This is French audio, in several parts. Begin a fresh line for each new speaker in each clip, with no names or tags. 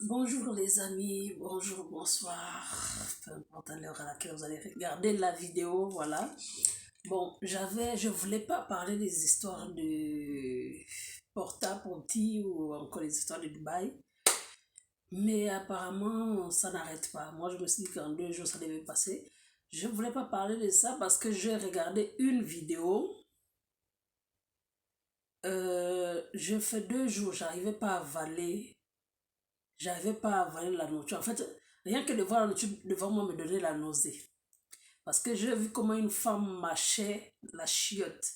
Bonjour les amis, bonjour, bonsoir, peu importe l'heure à laquelle vous allez regarder la vidéo, voilà. Bon, je voulais pas parler des histoires de Porta-Potty ou encore les histoires de Dubaï, mais apparemment ça n'arrête pas. Moi je me suis dit qu'en 2 jours ça devait passer. Je voulais pas parler de ça parce que j'ai regardé une vidéo. Je fais 2 jours, j'arrivais pas à avaler la nourriture. En fait, rien que de voir la nourriture devant moi me donnait la nausée. Parce que j'ai vu comment une femme mâchait la chiotte.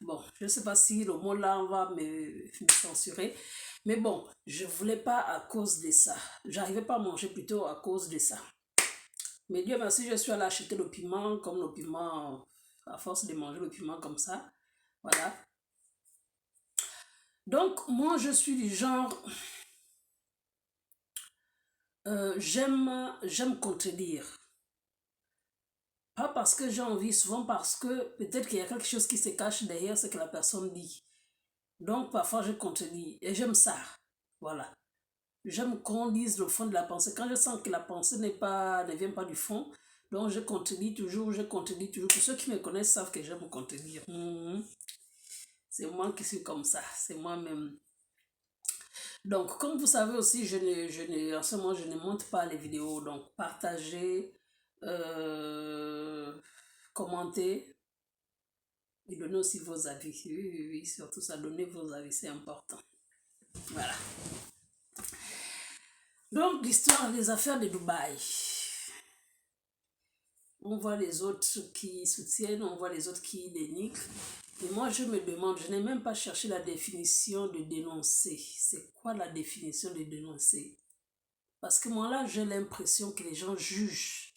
Bon, je ne sais pas si le mot là, on va me censurer. Mais bon, je ne voulais pas à cause de ça. J'arrivais pas à manger plutôt à cause de ça. Mais Dieu merci, je suis allée acheter le piment, comme le piment, à force de manger le piment comme ça. Voilà. Donc, moi, je suis du genre, j'aime contredire. Pas parce que j'ai envie, souvent parce que peut-être qu'il y a quelque chose qui se cache derrière ce que la personne dit. Donc parfois je contredis et j'aime ça. Voilà. J'aime qu'on dise le fond de la pensée. Quand je sens que la pensée ne vient pas du fond, donc je contredis toujours, je contredis toujours. Pour ceux qui me connaissent savent que j'aime contredire. C'est moi qui suis comme ça, c'est moi-même. Donc, comme vous savez aussi, en ce moment, je ne monte pas les vidéos. Donc, partagez, euh, commentez et donnez aussi vos avis. Oui, oui, oui, surtout ça, donnez vos avis, c'est important. Voilà. Donc, l'histoire des affaires de Dubaï. On voit les autres qui soutiennent, on voit les autres qui dénigrent. Et moi, je me demande, je n'ai même pas cherché la définition de dénoncer. C'est quoi la définition de dénoncer? Parce que moi, là, j'ai l'impression que les gens jugent.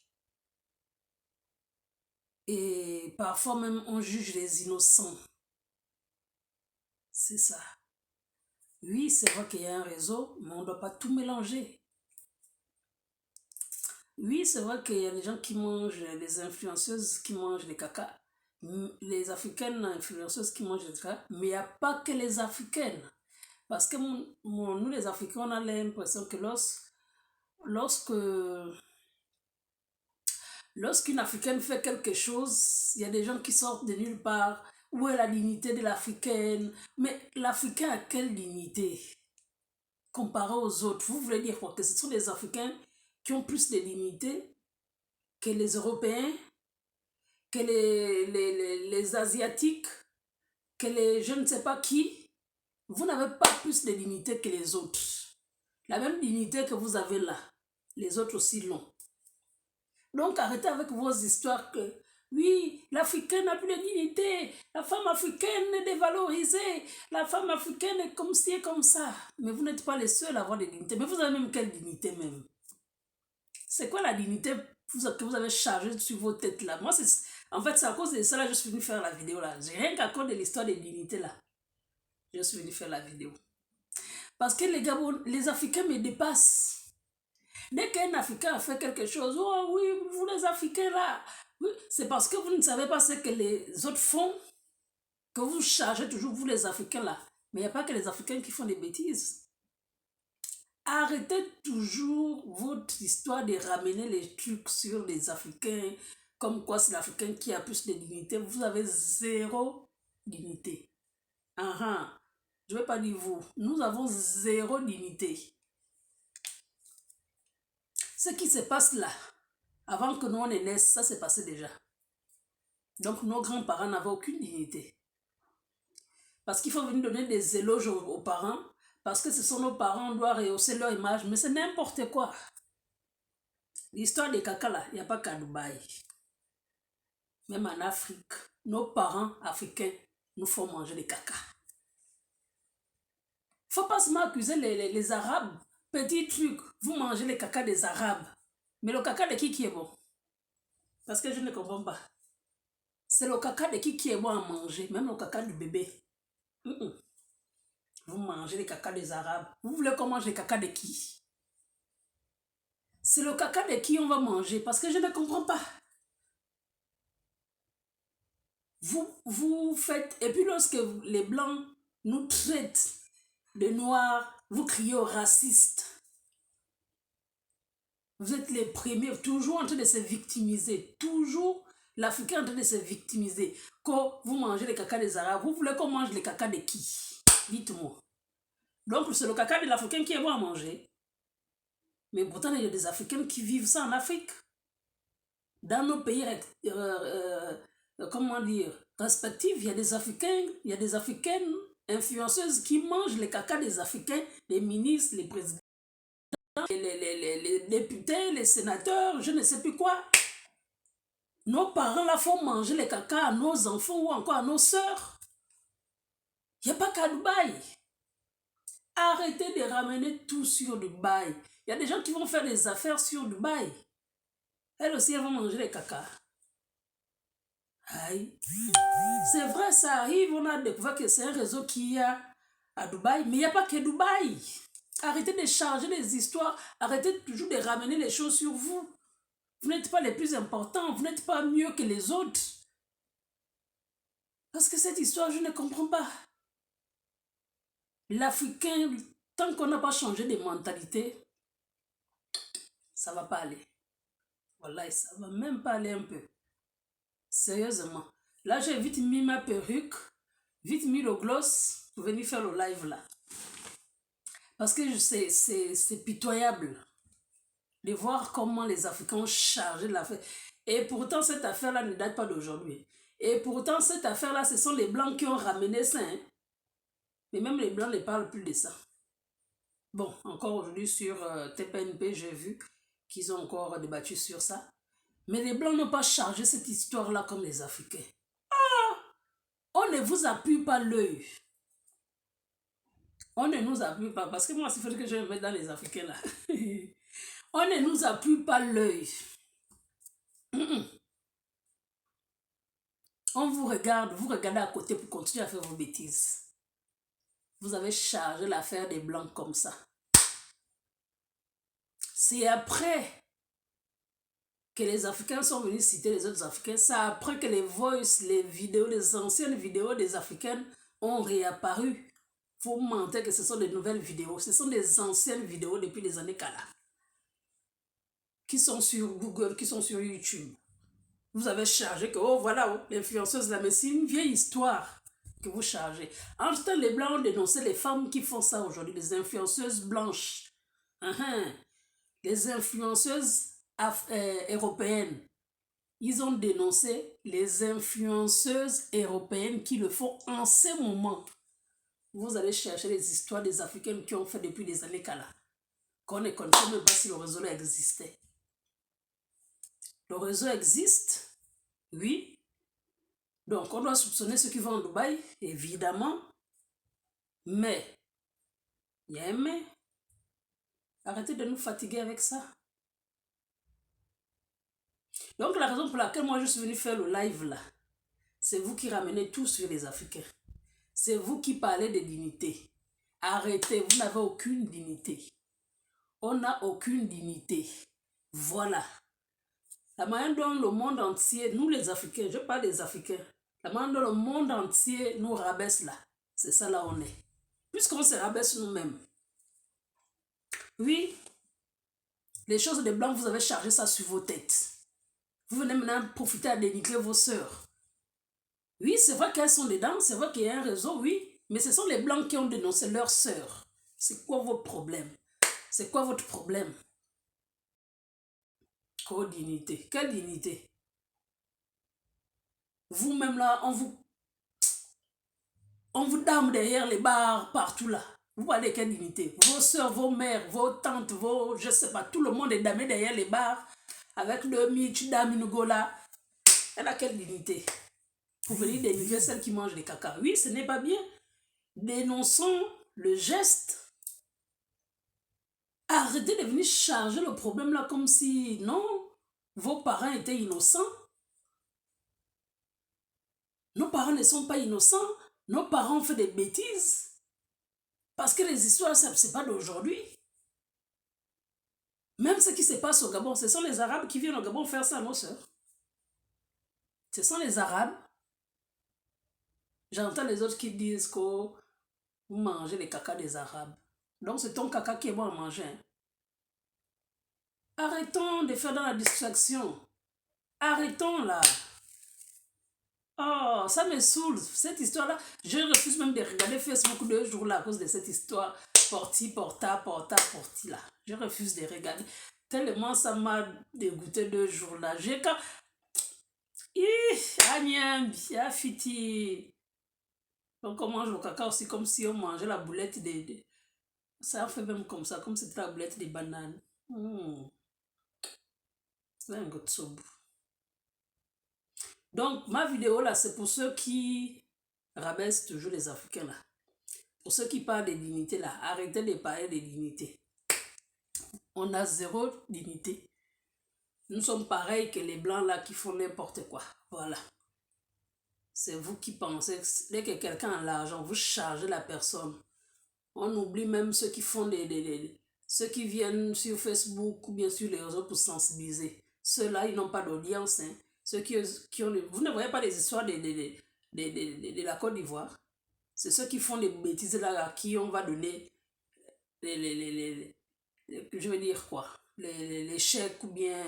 Et parfois même, on juge les innocents. C'est ça. Oui, c'est vrai qu'il y a un réseau, mais on ne doit pas tout mélanger. Oui, c'est vrai qu'il y a des gens qui mangent, les influenceuses qui mangent les caca, les africaines influenceuses qui mangent les caca, mais il n'y a pas que les africaines. Parce que nous, les Africains, on a l'impression que lorsque, lorsqu'une Africaine fait quelque chose, il y a des gens qui sortent de nulle part. Où est la dignité de l'Africaine? Mais l'Africain a quelle dignité comparé aux autres? Vous voulez dire quoi? Que ce sont les Africains qui ont plus de dignité que les Européens, que les Asiatiques, que les je ne sais pas qui? Vous n'avez pas plus de dignité que les autres. La même dignité que vous avez là, les autres aussi l'ont. Donc arrêtez avec vos histoires que oui, l'Africaine n'a plus de dignité, la femme africaine est dévalorisée, la femme africaine est comme ci et comme ça. Mais vous n'êtes pas les seuls à avoir des dignités. Mais vous avez même quelle dignité même? C'est quoi la dignité que vous avez chargée sur vos têtes là? Moi, en fait, c'est à cause de ça là, je suis venue faire la vidéo là. J'ai rien qu'à cause de l'histoire des dignités là. Je suis venue faire la vidéo. Parce que les Africains me dépassent. Dès qu'un Africain a fait quelque chose, oh oui, vous les Africains là, oui, c'est parce que vous ne savez pas ce que les autres font que vous chargez toujours, vous les Africains là. Mais il n'y a pas que les Africains qui font des bêtises. Arrêtez toujours votre histoire de ramener les trucs sur les Africains, comme quoi c'est l'Africain qui a plus de dignité. Vous avez zéro dignité. Je ne vais pas dire vous. Nous avons zéro dignité. Ce qui se passe là, avant que nous on naisse, ça s'est passé déjà. Donc nos grands-parents n'avaient aucune dignité. Parce qu'il faut venir donner des éloges aux parents, parce que ce sont nos parents, on doit rehausser leur image, mais c'est n'importe quoi. L'histoire des caca là, il n'y a pas qu'à Dubaï. Même en Afrique, nos parents africains nous font manger des caca. Faut pas seulement accuser les Arabes. Petit truc, vous mangez les caca des Arabes. Mais le caca de qui est bon? Parce que je ne comprends pas. C'est le caca de qui est bon à manger, même le caca du bébé. Vous mangez les caca des Arabes. Vous voulez qu'on mange les caca de qui? C'est le caca de qui on va manger? Parce que je ne comprends pas. Vous faites... Et puis lorsque les Blancs nous traitent des Noirs, vous criez aux racistes. Vous êtes les premiers, toujours en train de se victimiser. Toujours l'Africain en train de se victimiser. Quand vous mangez les caca des Arabes, vous voulez qu'on mange les caca de qui? Dites-moi. Donc c'est le caca de l'Africain qui est bon à manger. Mais pourtant, il y a des Africains qui vivent ça en Afrique. Dans nos pays, comment dire, respectifs, il y a des Africains, il y a des Africaines influenceuses qui mangent les caca des Africains, les ministres, les présidents, les députés, les sénateurs, je ne sais plus quoi. Nos parents là font manger les caca à nos enfants ou encore à nos sœurs. Il n'y a pas qu'à Dubaï. Arrêtez de ramener tout sur Dubaï. Il y a des gens qui vont faire des affaires sur Dubaï. Elles aussi, elles vont manger les caca. Aïe. C'est vrai, ça arrive. On a découvert que c'est un réseau qui y a à Dubaï. Mais il n'y a pas que Dubaï. Arrêtez de charger les histoires. Arrêtez toujours de ramener les choses sur vous. Vous n'êtes pas les plus importants. Vous n'êtes pas mieux que les autres. Parce que cette histoire, je ne comprends pas. L'Africain, tant qu'on n'a pas changé de mentalité, ça ne va pas aller. Voilà, ça ne va même pas aller un peu. Sérieusement. Là, j'ai vite mis ma perruque, vite mis le gloss pour venir faire le live là. Parce que c'est pitoyable de voir comment les Africains ont chargé l'affaire. Et pourtant, cette affaire-là ne date pas d'aujourd'hui. Et pourtant, cette affaire-là, ce sont les Blancs qui ont ramené ça. Hein. Mais même les Blancs ne parlent plus de ça. Bon, encore aujourd'hui sur TPNP, j'ai vu qu'ils ont encore débattu sur ça. Mais les Blancs n'ont pas chargé cette histoire-là comme les Africains. Ah! On ne vous appuie pas l'œil. On ne nous appuie pas. Parce que moi, c'est fait que je vais me mettre dans les Africains là. On ne nous appuie pas l'œil. On vous regarde, vous regardez à côté pour continuer à faire vos bêtises. Vous avez chargé l'affaire des Blancs comme ça. C'est après que les Africains sont venus citer les autres Africains. C'est après que les voices, les vidéos, les anciennes vidéos des Africains ont réapparu. Vous mentez que ce sont des nouvelles vidéos. Ce sont des anciennes vidéos depuis les années Kala. Qui sont sur Google, qui sont sur YouTube. Vous avez chargé que, oh voilà, oh, l'influenceuse là, mais c'est une vieille histoire que vous chargez. En tout temps, les Blancs ont dénoncé les femmes qui font ça aujourd'hui, les influenceuses blanches. Les influenceuses européennes. Ils ont dénoncé les influenceuses européennes qui le font en ce moment. Vous allez chercher les histoires des Africaines qui ont fait depuis des années Kala. Qu'on ne connaissait même pas si le réseau existait. Le réseau existe, oui. Donc, on doit soupçonner ceux qui vont en Dubaï, évidemment. Mais, il y a un mais. Arrêtez de nous fatiguer avec ça. Donc, la raison pour laquelle moi je suis venu faire le live là, c'est vous qui ramenez tout sur les Africains. C'est vous qui parlez de dignité. Arrêtez, vous n'avez aucune dignité. On n'a aucune dignité. Voilà. La manière dont le monde entier, nous les Africains, je parle des Africains, la manière dont le monde entier nous rabaisse là, c'est ça là où on est. Puisqu'on se rabaisse nous-mêmes. Oui, les choses de blanc, vous avez chargé ça sur vos têtes. Vous venez maintenant profiter à dénigrer vos sœurs. Oui, c'est vrai qu'elles sont dedans, c'est vrai qu'il y a un réseau, oui, mais ce sont les blancs qui ont dénoncé leurs sœurs. C'est quoi votre problème? C'est quoi votre problème? Oh, dignité. Quelle dignité? Vous-même là, on vous dame derrière les bars, partout là. Vous parlez de quelle dignité? Vos soeurs, vos mères, vos tantes, vos, je sais pas, tout le monde est damé derrière les bars avec le Mitch, Daminugola. Elle a quelle dignité? Pour venir dénigrer celle qui mange des caca. Oui, ce n'est pas bien. Dénonçons le geste. Arrêtez de venir charger le problème là comme si, non, vos parents étaient innocents. Nos parents ne sont pas innocents. Nos parents ont fait des bêtises. Parce que les histoires, ce n'est pas d'aujourd'hui. Même ce qui se passe au Gabon, ce sont les Arabes qui viennent au Gabon faire ça à nos sœurs. Ce sont les Arabes. J'entends les autres qui disent que vous mangez les caca des Arabes. Donc c'est ton caca qui est bon à manger. Hein. Arrêtons de faire dans la distraction. Arrêtons là. Oh, ça me saoule, cette histoire-là. Je refuse même de regarder Facebook 2 jours là à cause de cette histoire. Porti, porta, porta, porti là. Je refuse de regarder. Tellement ça m'a dégoûté 2 jours là. J'ai quand... Agnam, bien fiti. Donc on mange le caca aussi comme si on mangeait la boulette de... Ça fait même comme ça, comme c'était la boulette des bananes. C'est un goût de soupe. Donc, ma vidéo là, c'est pour ceux qui rabaissent toujours les Africains là. Pour ceux qui parlent de dignité là, arrêtez de parler de dignité. On a zéro dignité. Nous sommes pareils que les blancs là qui font n'importe quoi. Voilà. C'est vous qui pensez que dès que quelqu'un a l'argent, vous chargez la personne. On oublie même ceux qui font ceux qui viennent sur Facebook ou bien sur les réseaux pour sensibiliser. Ceux-là, ils n'ont pas d'audience. Hein. Ceux qui ont... Vous ne voyez pas les histoires de la Côte d'Ivoire. C'est ceux qui font des bêtises là à qui on va donner je veux dire quoi, les chèques ou bien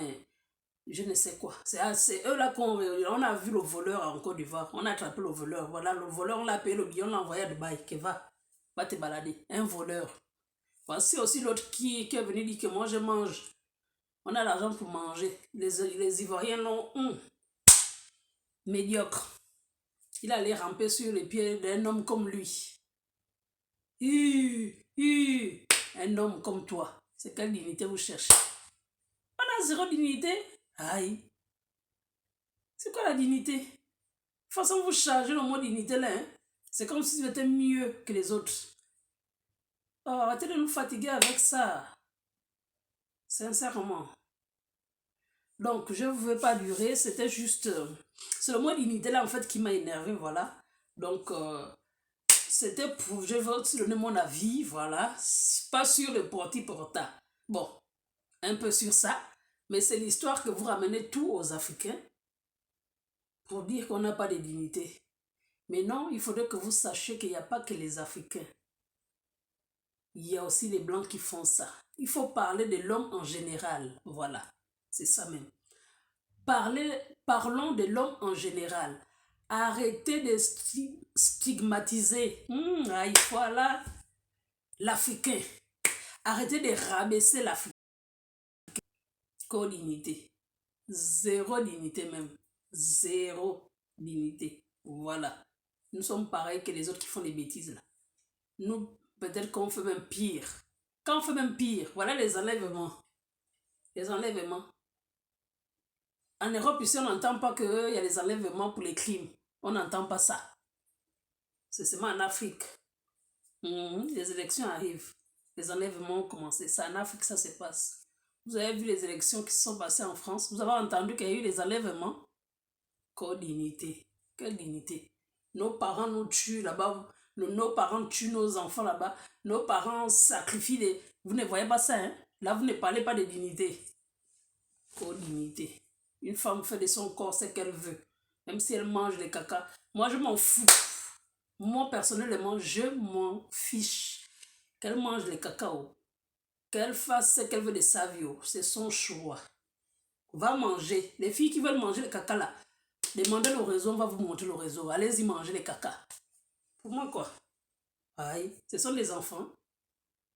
je ne sais quoi. C'est eux là qu'on a vu le voleur en Côte d'Ivoire. On a attrapé le voleur. Voilà, le voleur, on l'a payé le billet, on l'a envoyé à Dubaï. Que va te balader. Un voleur. Voici aussi l'autre qui est venu dire que moi je mange. On a l'argent pour manger. Les Ivoiriens l'ont médiocre. Il allait ramper sur les pieds d'un homme comme lui. Un homme comme toi. C'est quelle dignité vous cherchez? On a zéro dignité. Aïe. C'est quoi la dignité? De toute façon, vous chargez le mot dignité là. Hein? C'est comme si vous étiez mieux que les autres. Oh, arrêtez de nous fatiguer avec ça. Sincèrement. Donc, je ne veux pas durer. C'était juste... c'est le mot dignité là en fait qui m'a énervé. Voilà. Donc, c'était pour... Je veux donner mon avis. Voilà. Pas sur le porti-porta. Bon. Un peu sur ça. Mais c'est l'histoire que vous ramenez tout aux Africains. Pour dire qu'on n'a pas de dignité. Mais non, il faudrait que vous sachiez qu'il n'y a pas que les Africains. Il y a aussi les Blancs qui font ça. Il faut parler de l'homme en général. Voilà, c'est ça même. Parlons de l'homme en général. Arrêtez de stigmatiser. Voilà, l'Africain. Arrêtez de rabaisser l'Africain. Qu'aux dignité. Zéro dignité même. Zéro dignité. Voilà. Nous sommes pareils que les autres qui font des bêtises là. Nous, peut-être qu'on fait même pire. Quand on fait même pire, voilà les enlèvements. Les enlèvements. En Europe, ici, on n'entend pas qu'il y a les enlèvements pour les crimes. On n'entend pas ça. C'est seulement en Afrique. Les élections arrivent. Les enlèvements ont commencé. C'est en Afrique que ça se passe. Vous avez vu les élections qui se sont passées en France. Vous avez entendu qu'il y a eu les enlèvements. Quelle dignité. Quelle dignité. Nos parents nous tuent là-bas. Nos parents tuent nos enfants là-bas. Nos parents sacrifient des... Vous ne voyez pas ça, hein? Là, vous ne parlez pas de dignité. Quelle dignité. Une femme fait de son corps ce qu'elle veut. Même si elle mange des caca. Moi, je m'en fous. Moi, personnellement, je m'en fiche. Qu'elle mange les cacao. Qu'elle fasse ce qu'elle veut de sa vie. C'est son choix. Va manger. Les filles qui veulent manger le caca là, demandez le réseau, on va vous montrer le réseau. Allez-y manger les caca. Pour moi, quoi? Aïe, ce sont des enfants.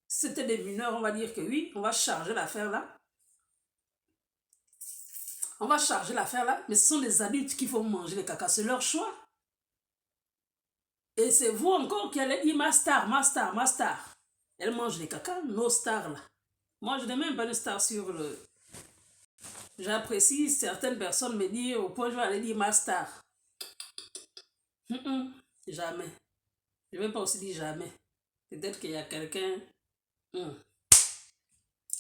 Si c'était des mineurs, on va dire que oui, on va charger l'affaire là. On va charger l'affaire là, mais ce sont des adultes qui vont manger les caca. C'est leur choix. Et c'est vous encore qui allez dire ma star. Elle mange les caca, nos stars là. Moi, je n'ai même pas de star sur le... J'apprécie certaines personnes me disent au point où je vais aller dire ma star. Jamais. Je ne vais pas aussi dire jamais. Peut-être qu'il y a quelqu'un...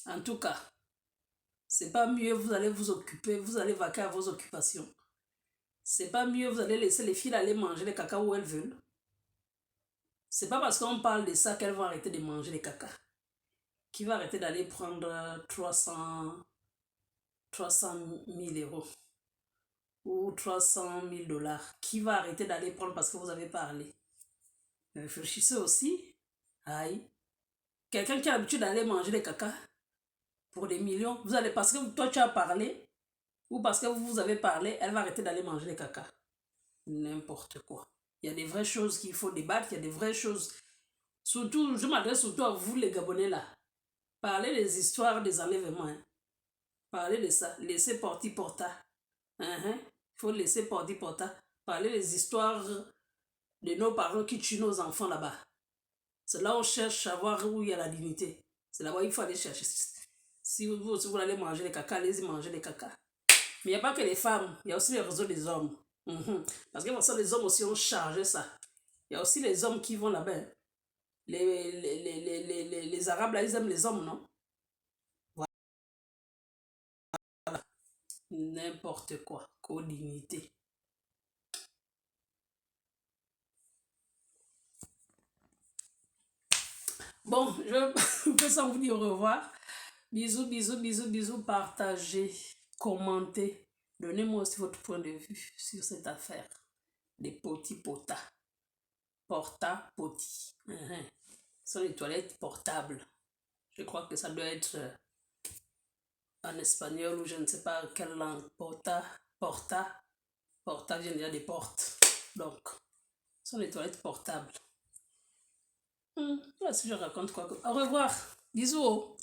En tout cas, c'est pas mieux, vous allez vous occuper, vous allez vaquer à vos occupations. C'est pas mieux, vous allez laisser les filles aller manger les caca où elles veulent. C'est pas parce qu'on parle de ça qu'elles vont arrêter de manger les caca. Qui va arrêter d'aller prendre 300 000 euros ou 300 000 $. Qui va arrêter d'aller prendre parce que vous avez parlé? Réfléchissez aussi. Aïe. Quelqu'un qui a l'habitude d'aller manger des caca pour des millions, vous allez, parce que toi tu as parlé, ou parce que vous avez parlé, elle va arrêter d'aller manger des caca. N'importe quoi. Il y a des vraies choses qu'il faut débattre, il y a des vraies choses. Surtout, je m'adresse surtout à vous les Gabonais là. Parlez des histoires des enlèvements. Hein. Parlez de ça. Laissez porter porta. Il faut laisser porter porta. Parlez des histoires de nos parents qui tuent nos enfants là-bas. C'est là où on cherche à voir où il y a la dignité. C'est là-bas qu'il faut aller chercher. Si vous allez manger les caca, allez-y manger les caca. Mais il n'y a pas que les femmes, il y a aussi les réseaux des hommes. Parce que ça, les hommes aussi ont chargé ça. Il y a aussi les hommes qui vont là-bas. Les Arabes, là, ils aiment les hommes, non? Voilà. N'importe quoi. Co-dignité. Bon, je peux sans vous dire au revoir. Bisous, bisous, bisous, bisous. Partagez, commentez. Donnez-moi aussi votre point de vue sur cette affaire des potis potas. Porta poti. Ce sont les toilettes portables. Je crois que ça doit être en espagnol ou je ne sais pas quelle langue. Porta vient déjà des portes. Donc, ce sont les toilettes portables. Là, si je raconte quoi. Au revoir. Bisous.